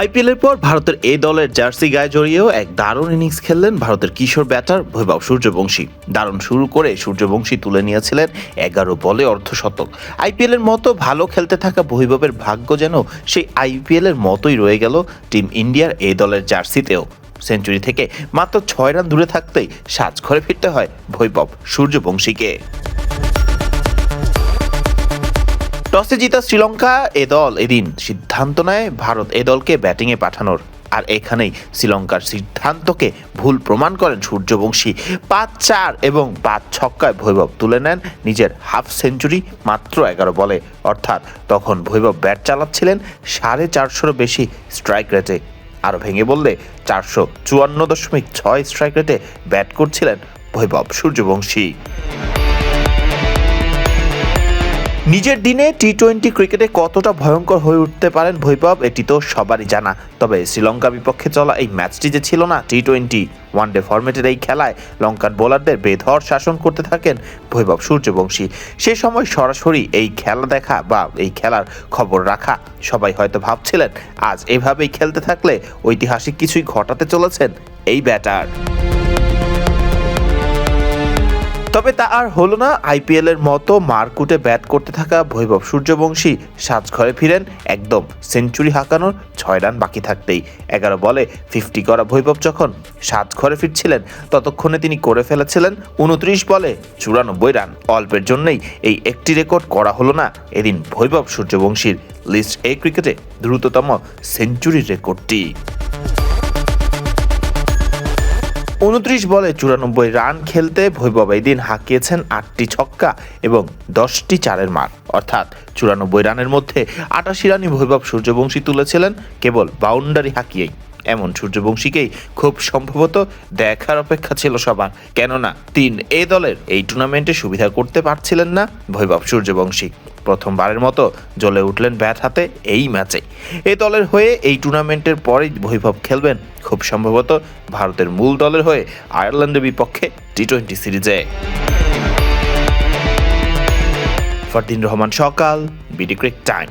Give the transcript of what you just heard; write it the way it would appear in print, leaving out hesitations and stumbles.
আইপিএলের পর ভারতের এই দলের জার্সি গায়ে জড়িয়েও এক দারুণ ইনিংস খেললেন ভারতের কিশোর ব্যাটার বৈভব সূর্যবংশী। দারুণ শুরু করে সূর্যবংশী তুলে নিয়েছিলেন 11 বলে অর্ধশতক। আইপিএলের মতো ভালো খেলতে থাকা বৈভবের ভাগ্য যেন সেই আইপিএলের মতোই রয়ে গেল টিম ইন্ডিয়ার এই দলের জার্সিতেও। সেঞ্চুরি থেকে মাত্র 6 রান দূরে থাকতেই সাজঘরে ফিরতে হয় বৈভব সূর্যবংশীকে। টসে জিতা শ্রীলঙ্কা এ দল এদিন সিদ্ধান্ত নেয় ভারত এ দলকে ব্যাটিংয়ে পাঠানোর। আর এখানেই শ্রীলঙ্কার সিদ্ধান্তকে ভুল প্রমাণ করেন সূর্যবংশী। 5-4 এবং 5 ছক্কায় বৈভব তুলে নেন নিজের হাফ সেঞ্চুরি মাত্র 11 বলে। অর্থাৎ তখন বৈভব ব্যাট চালাচ্ছিলেন 450 বেশি স্ট্রাইক রেটে। আরও ভেঙে বললে 454.6 স্ট্রাইক রেটে ব্যাট করছিলেন বৈভব সূর্যবংশী। নিজের দিনে টি-20 ক্রিকেটে কতটা ভয়ঙ্কর হয়ে উঠতে পারেন বৈভব এটি তো সবারই জানা। তবে শ্রীলঙ্কার বিপক্ষে চলা এই ম্যাচটি যে ছিল না টি-20 ওয়ানডে ফরম্যাটের এই খেলায় লঙ্কান বোলারদের বেধড় শাসন করতে থাকেন বৈভব সূর্যবংশী। সে সময় সরাসরি এই খেলা দেখা বা এই খেলার খবর রাখা সবাই হয়তো ভাবছিলেন আজ এভাবেই খেলতে থাকলে ঐতিহাসিক কিছুই ঘটাতে চলেছেন এই ব্যাটার। তবে তা আর হলো না। আইপিএলের মতো মারকুটে ব্যাট করতে থাকা বৈভব সূর্যবংশী সাজঘরে ফিরেন একদম সেঞ্চুরি হাঁকানোর 6 রান বাকি থাকতেই। 11 বলে 50 করা বৈভব যখন সাজঘরে ফিরছিলেন ততক্ষণে তিনি করে ফেলেছিলেন 29 বলে 94 রান। অল্পের জন্যই এই একটি রেকর্ড করা হলো না এদিন বৈভব সূর্যবংশীর লিস্ট এ ক্রিকেটে দ্রুততম সেঞ্চুরির রেকর্ডটি। 29 বলে 94 রান খেলতে বৈভব এই দিন হাঁকিয়েছেন 8টি ছক্কা এবং 10টি চারের মার। অর্থাৎ 94 রানের মধ্যে 88 রানই বৈভব সূর্যবংশী তুলেছিলেন কেবল বাউন্ডারি হাঁকিয়েই। এমন সূর্যবংশীকেই খুব সম্ভবত দেখার অপেক্ষা ছিল সবার, কেননা এ দলের এই টুর্নামেন্টে সুবিধা করতে পারছিলেন না বৈভব সূর্যবংশী। প্রথমবারের মতো জ্বলে উঠলেন ব্যাট হাতে এই ম্যাচে। এই দলের হয়ে এই টুর্নামেন্টের পরেই বৈভব খেলবেন খুব সম্ভবত ভারতের মূল দলের হয়ে আয়ারল্যান্ডের বিপক্ষে টি-20 সিরিজে। ফরদিন রহমান সকাল, বিডি ক্রিক টাইম।